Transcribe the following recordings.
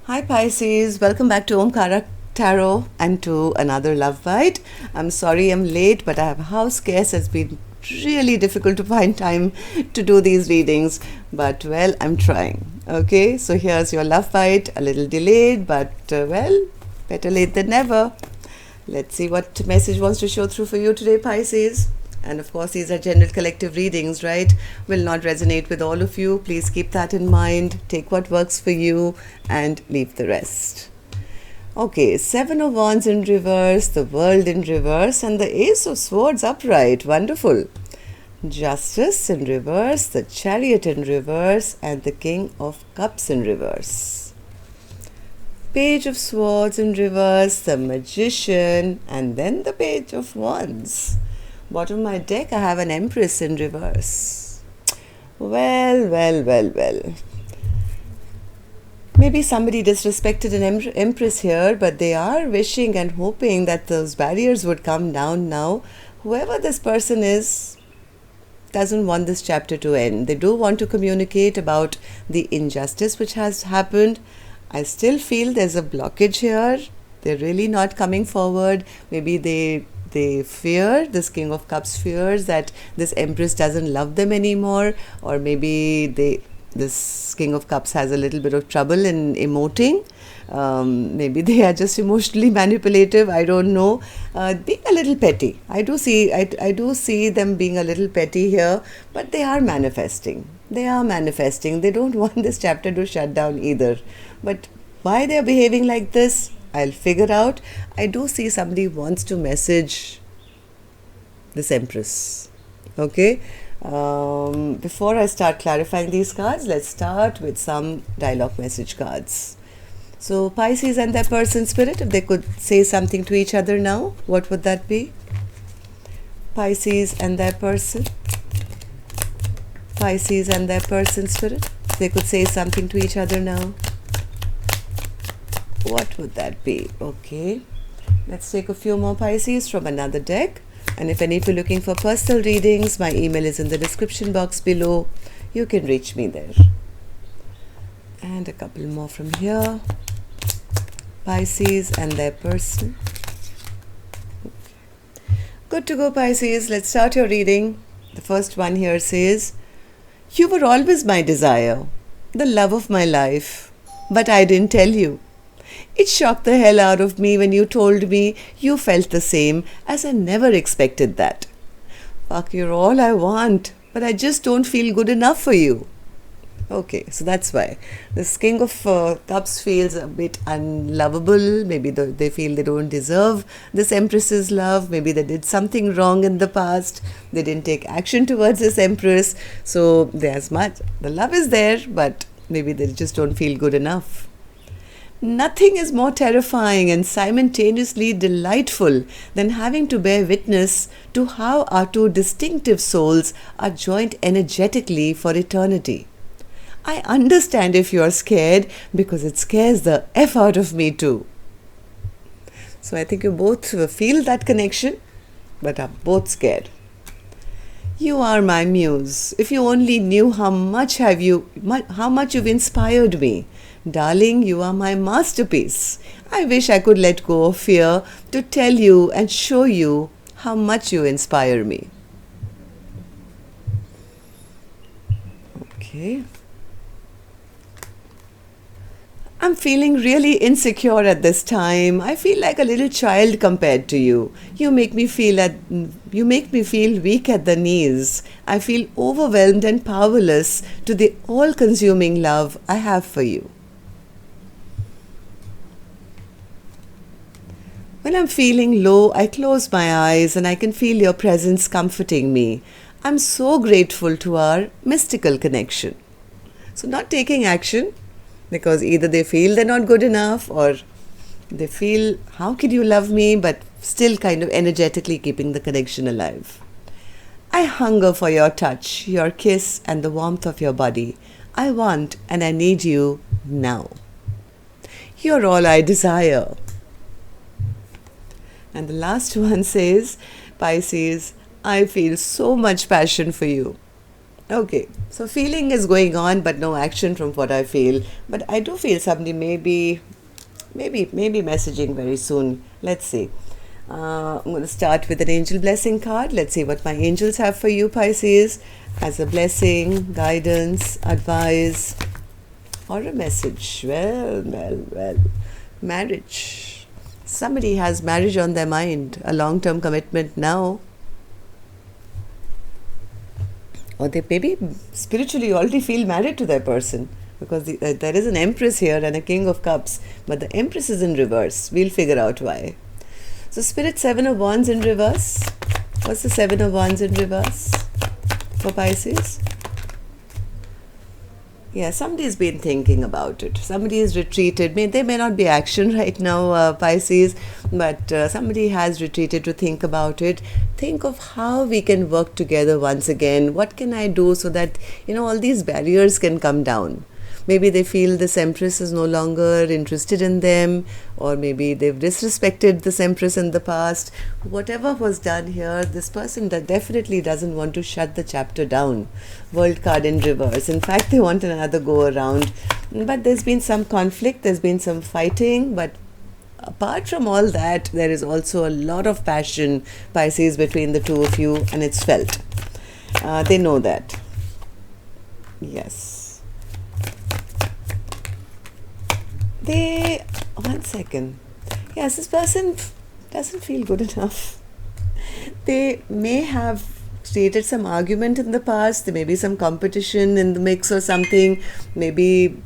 Hi Pisces, welcome back to Omkara Tarot and to another Love Bite. I'm sorry I'm late, but I have a house guest. It's been really difficult to find time to do these readings, but well, I'm trying. Okay, so here's your Love Bite, a little delayed, but well, better late than never. Let's see what message wants to show through for you today, Pisces. And of course, these are general collective readings, right? Will not resonate with all of you. Please keep that in mind. Take what works for you and leave the rest. Okay, Seven of Wands in reverse, the World in reverse, and the Ace of Swords upright. Wonderful. Justice in reverse, the Chariot in reverse, and the King of Cups in reverse. Page of Swords in reverse, the Magician, and then the Page of Wands. Bottom of my deck, I have an Empress in reverse. Well. Maybe somebody disrespected an Empress here, but they are wishing and hoping that those barriers would come down now. Whoever this person is doesn't want this chapter to end. They do want to communicate about the injustice which has happened. I still feel there's a blockage here. They're really not coming forward. Maybe they fear, this King of Cups fears that this Empress doesn't love them anymore, or maybe this King of Cups has a little bit of trouble in emoting. Maybe they are just emotionally manipulative. I don't know. Being a little petty. I do see them being a little petty here, but they are manifesting. They don't want this chapter to shut down either. But why they are behaving like this, I'll figure out. I do see somebody wants to message this Empress. Okay. Before I start clarifying these cards, let's start with some dialogue message cards. So Pisces and their person spirit, if they could say something to each other now, what would that be? Pisces and their person. Pisces and their person spirit, if they could say something to each other now, what would that be? Okay, let's take a few more Pisces from another deck. And if any of you are looking for personal readings, my email is in the description box below. You can reach me there. And a couple more from here. Pisces and their person. Okay. Good to go, Pisces. Let's start your reading. The first one here says, "You were always my desire, the love of my life, but I didn't tell you. It shocked the hell out of me when you told me you felt the same, as I never expected that. Fuck, you're all I want, but I just don't feel good enough for you." Okay, so that's why. This King of Cups feels a bit unlovable. Maybe they feel they don't deserve this Empress's love. Maybe they did something wrong in the past. They didn't take action towards this Empress. So there's much. The love is there, but maybe they just don't feel good enough. Nothing is more terrifying and simultaneously delightful than having to bear witness to how our two distinctive souls are joined energetically for eternity. I understand if you are scared, because it scares the F out of me too. So I think you both feel that connection, but are both scared. You are my muse. If you only knew how much you've inspired me. Darling, you are my masterpiece. I wish I could let go of fear to tell you and show you how much you inspire me. Okay. I'm feeling really insecure at this time. I feel like a little child compared to you. You make me feel weak at the knees. I feel overwhelmed and powerless to the all-consuming love I have for you. When I'm feeling low, I close my eyes and I can feel your presence comforting me. I'm so grateful to our mystical connection. So not taking action, because either they feel they're not good enough, or they feel, how could you love me, but still kind of energetically keeping the connection alive. I hunger for your touch, your kiss, and the warmth of your body. I want and I need you now. You're all I desire. And the last one says, Pisces, I feel so much passion for you. Okay, so feeling is going on, but no action from what I feel. But I do feel somebody maybe messaging very soon. Let's see. I'm going to start with an angel blessing card. Let's see what my angels have for you, Pisces, as a blessing, guidance, advice, or a message. Well. Marriage. Somebody has marriage on their mind, a long term commitment now. Or they maybe spiritually already feel married to their person, because there is an Empress here and a King of Cups, but the Empress is in reverse. We'll figure out why. So Spirit, 7 of Wands in reverse. What's the 7 of Wands in reverse for Pisces? Yeah, somebody's been thinking about it. Somebody is retreated. There may not be action right now, Pisces, but somebody has retreated to think about it. Think of how we can work together once again. What can I do so that, all these barriers can come down? Maybe they feel this Empress is no longer interested in them, or maybe they've disrespected this Empress in the past. Whatever was done here, this person definitely doesn't want to shut the chapter down. World card in reverse. In fact, they want another go around. But there's been some conflict, there's been some fighting, but apart from all that, there is also a lot of passion, Pisces, between the two of you, and it's felt. They know that. Yes. One second. Yes, this person doesn't feel good enough. They may have created some argument in the past. There may be some competition in the mix or something. Maybe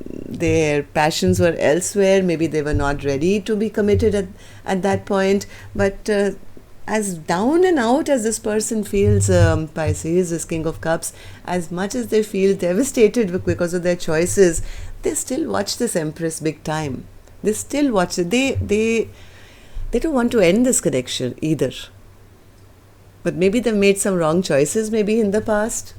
their passions were elsewhere. Maybe they were not ready to be committed at that point. But as down and out as this person feels, Pisces, this King of Cups, as much as they feel devastated because of their choices, they still watch this Empress big time. They still watch it. They don't want to end this connection either. But maybe they've made some wrong choices maybe in the past.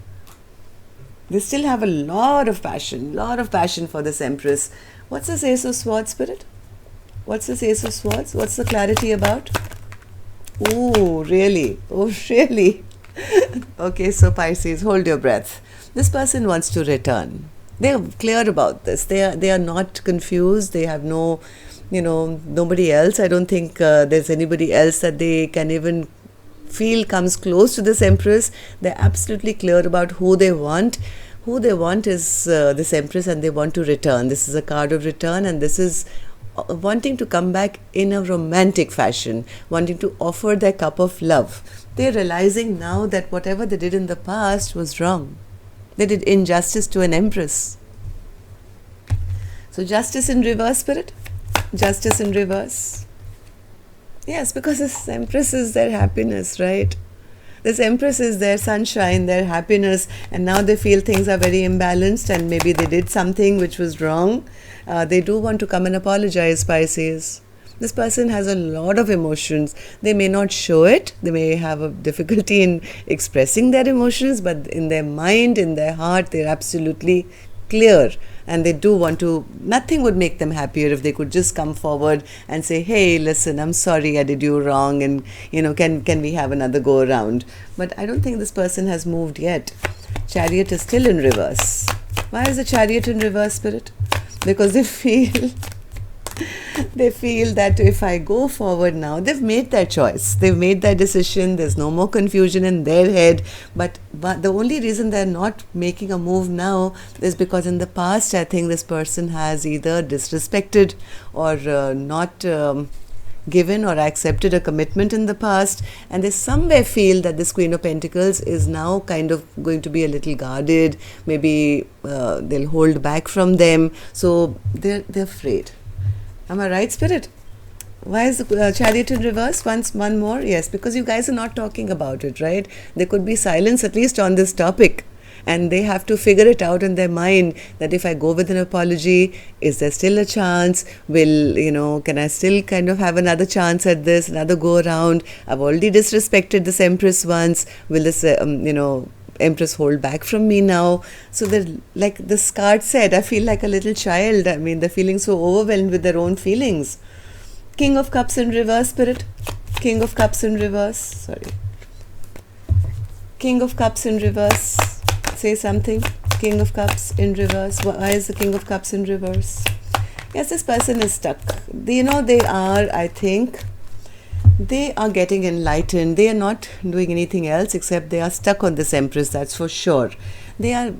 They still have a lot of passion for this Empress. What's this Ace of Swords, Spirit? What's this Ace of Swords? What's the clarity about? Oh, really? Okay, so Pisces, hold your breath. This person wants to return. They are clear about this. They are not confused. They have no, nobody else. I don't think there's anybody else that they can even feel comes close to this Empress. They're absolutely clear about who they want. Who they want is this Empress, and they want to return. This is a card of return, and this is wanting to come back in a romantic fashion, wanting to offer their cup of love. They're realizing now that whatever they did in the past was wrong. They did injustice to an Empress. So justice in reverse, Spirit. Justice in reverse. Yes, because this Empress is their happiness, right? This Empress is their sunshine, their happiness, and now they feel things are very imbalanced and maybe they did something which was wrong. They do want to come and apologize, Pisces. This person has a lot of emotions. They may not show it. They may have a difficulty in expressing their emotions, but in their mind, in their heart, they're absolutely clear. And they do want to, nothing would make them happier if they could just come forward and say, hey, listen, I'm sorry I did you wrong, and, can we have another go around? But I don't think this person has moved yet. Chariot is still in reverse. Why is the Chariot in reverse, Spirit? Because they feel that if I go forward now, they've made their choice. They've made their decision. There's no more confusion in their head. But the only reason they're not making a move now is because in the past, I think this person has either disrespected or not given or accepted a commitment in the past, and they somewhere feel that this Queen of Pentacles is now kind of going to be a little guarded. Maybe they'll hold back from them. So they're afraid. Am I right, Spirit? Why is the Chariot in reverse? One more? Yes, because you guys are not talking about it, right? There could be silence at least on this topic. And they have to figure it out in their mind that if I go with an apology, is there still a chance? Can I still kind of have another chance at this, another go around? I've already disrespected this Empress once. Will this, Empress hold back from me now? So they're, like this card said, I feel like a little child. They're feeling so overwhelmed with their own feelings. King of Cups in reverse, Spirit. King of Cups in reverse. Sorry. King of Cups in reverse. Say something. King of Cups in reverse. Why is the King of Cups in reverse? Yes, this person is stuck. They are, I think, they are getting enlightened. They are not doing anything else except they are stuck on this Empress, that's for sure. They are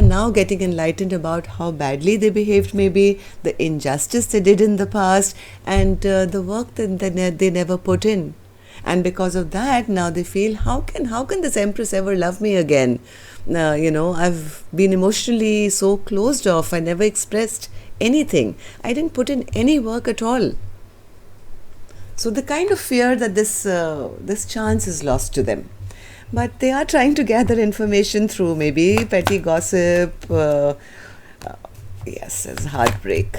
now getting enlightened about how badly they behaved, maybe the injustice they did in the past, and the work that they never put in. And because of that, now they feel, how can this Empress ever love me again? I've been emotionally so closed off. I never expressed anything. I didn't put in any work at all. So the kind of fear that this chance is lost to them. But they are trying to gather information through maybe petty gossip. Yes, there's heartbreak.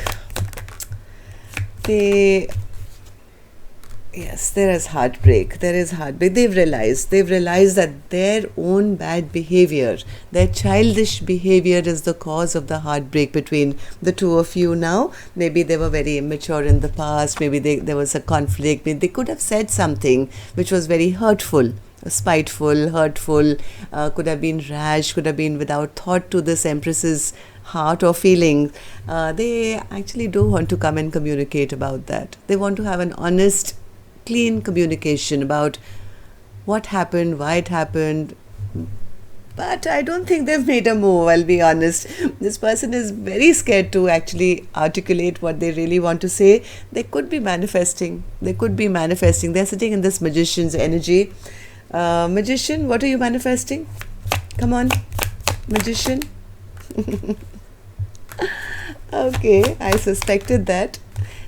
Yes, there is heartbreak. They've realized that their own bad behavior, their childish behavior is the cause of the heartbreak between the two of you now. Maybe they were very immature in the past. Maybe there was a conflict. Maybe they could have said something which was very hurtful, spiteful, hurtful, could have been rash, could have been without thought to this Empress's heart or feeling. They actually do want to come and communicate about that. They want to have an honest, clean communication about what happened, why it happened. But I don't think they've made a move, I'll be honest. This person is very scared to actually articulate what they really want to say. They could be manifesting. They're sitting in this magician's energy. Magician, what are you manifesting? Come on, magician. Okay, I suspected that.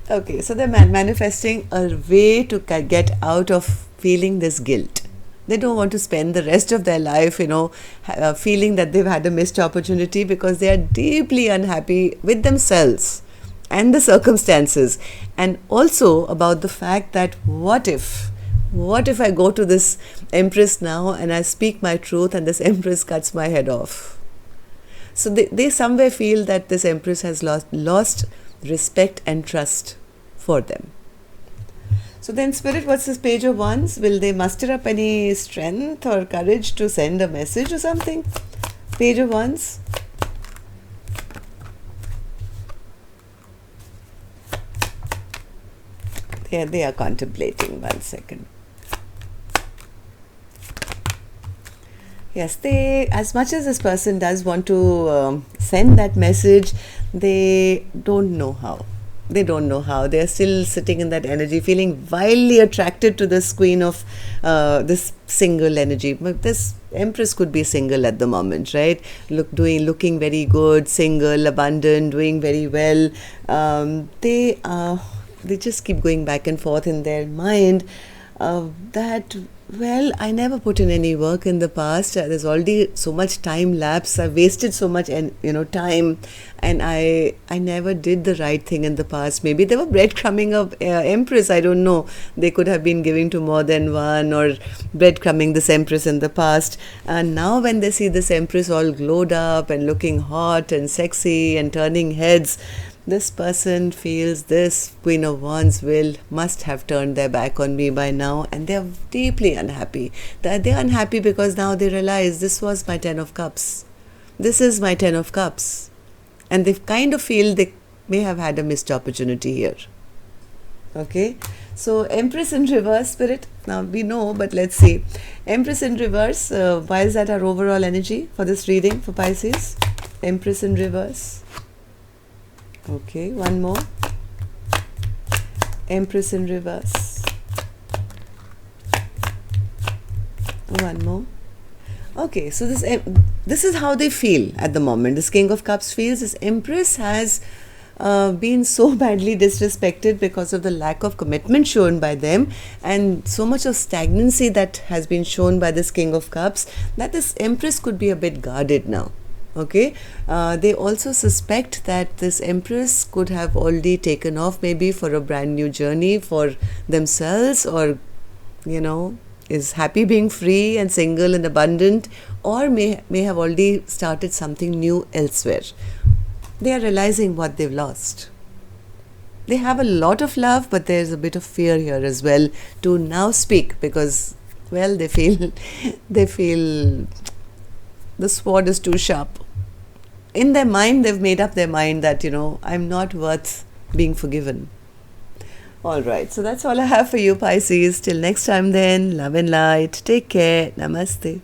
Okay, so they're manifesting a way to get out of feeling this guilt. They don't want to spend the rest of their life, feeling that they've had a missed opportunity, because they are deeply unhappy with themselves and the circumstances. And also about the fact that what if I go to this Empress now and I speak my truth and this Empress cuts my head off? So they somewhere feel that this Empress has lost respect and trust for them. So then, Spirit, what's this Page of Wands? Will they muster up any strength or courage to send a message or something? Page of Wands. They are contemplating. 1 second. Yes, as much as this person does want to send that message, they don't know how. They are still sitting in that energy, feeling wildly attracted to this queen of this single energy. But this Empress could be single at the moment, right? Looking very good, single, abundant, doing very well. They just keep going back and forth in their mind that, well, I never put in any work in the past. There's already so much time lapse. I've wasted so much time, and I never did the right thing in the past. Maybe they were breadcrumbing of Empress. I don't know. They could have been giving to more than one, or breadcrumbing this Empress in the past. And now when they see this Empress all glowed up and looking hot and sexy and turning heads, this person feels this Queen of Wands must have turned their back on me by now, and they're deeply unhappy. They're unhappy because now they realize this was my 10 of Cups. This is my 10 of Cups. And they kind of feel they may have had a missed opportunity here. Okay, so Empress in reverse, Spirit. Now we know, but let's see. Empress in reverse, why is that our overall energy for this reading for Pisces? Empress in reverse. Okay, one more. Empress in reverse. One more. Okay, so this is how they feel at the moment. This King of Cups feels this Empress has been so badly disrespected because of the lack of commitment shown by them, and so much of stagnancy that has been shown by this King of Cups, that this Empress could be a bit guarded now. Okay, they also suspect that this Empress could have already taken off maybe for a brand new journey for themselves, or is happy being free and single and abundant, or may have already started something new elsewhere. They are realizing what they've lost. They have a lot of love, but there's a bit of fear here as well to now speak, because, well, they feel The sword is too sharp. In their mind, they've made up their mind that, I'm not worth being forgiven. All right, so that's all I have for you, Pisces. Till next time, then, love and light. Take care. Namaste.